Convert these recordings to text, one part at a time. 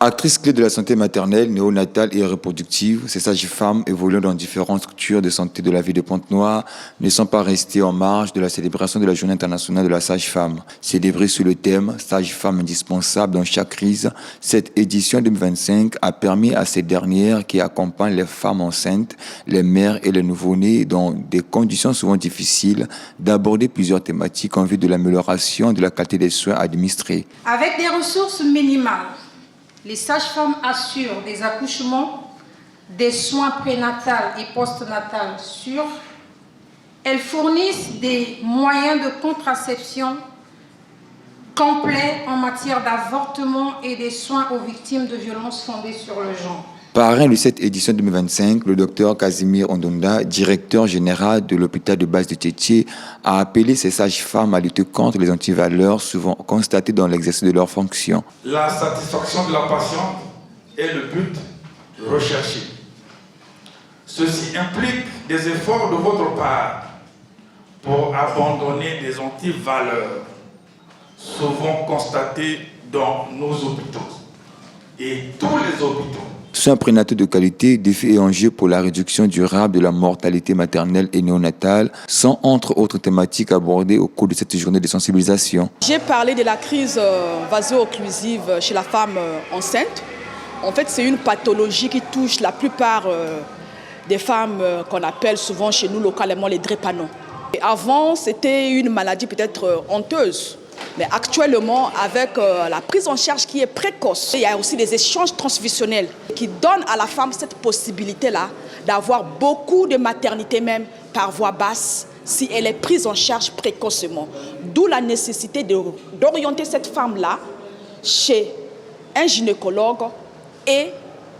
Actrices clés de la santé maternelle, néonatale et reproductive, ces sages-femmes évoluant dans différentes structures de santé de la ville de Pointe-Noire ne sont pas restées en marge de la célébration de la Journée internationale de la sage-femme. Célébrée sous le thème « Sage-femme indispensable dans chaque crise », cette édition 2025 a permis à ces dernières qui accompagnent les femmes enceintes, les mères et les nouveau-nés dans des conditions souvent difficiles d'aborder plusieurs thématiques en vue de l'amélioration de la qualité des soins administrés. Avec des ressources minimales, les sages-femmes assurent des accouchements, des soins prénatals et postnatals sûrs. Elles fournissent des moyens de contraception complets en matière d'avortement et des soins aux victimes de violences fondées sur le genre. Parrain de cette édition 2025, le docteur Casimir Ondonda, directeur général de l'hôpital de base de Tchétché, a appelé ces sages-femmes à lutter contre les antivaleurs souvent constatées dans l'exercice de leurs fonctions. La satisfaction de la patiente est le but recherché. Ceci implique des efforts de votre part pour abandonner des antivaleurs souvent constatées dans nos hôpitaux et tous les hôpitaux. Soins prénataux de qualité, défis et enjeux pour la réduction durable de la mortalité maternelle et néonatale sont entre autres thématiques abordées au cours de cette journée de sensibilisation. J'ai parlé de la crise vaso-occlusive chez la femme enceinte. En fait, c'est une pathologie qui touche la plupart des femmes qu'on appelle souvent chez nous localement les drépanoes. Et avant, c'était une maladie peut-être honteuse. Mais actuellement, avec la prise en charge qui est précoce, il y a aussi des échanges transfusionnels qui donnent à la femme cette possibilité-là d'avoir beaucoup de maternité même par voie basse si elle est prise en charge précocement. D'où la nécessité d'orienter cette femme-là chez un gynécologue et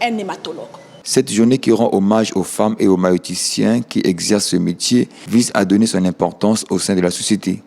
un hématologue. Cette journée qui rend hommage aux femmes et aux maïoticiens qui exercent ce métier vise à donner son importance au sein de la société.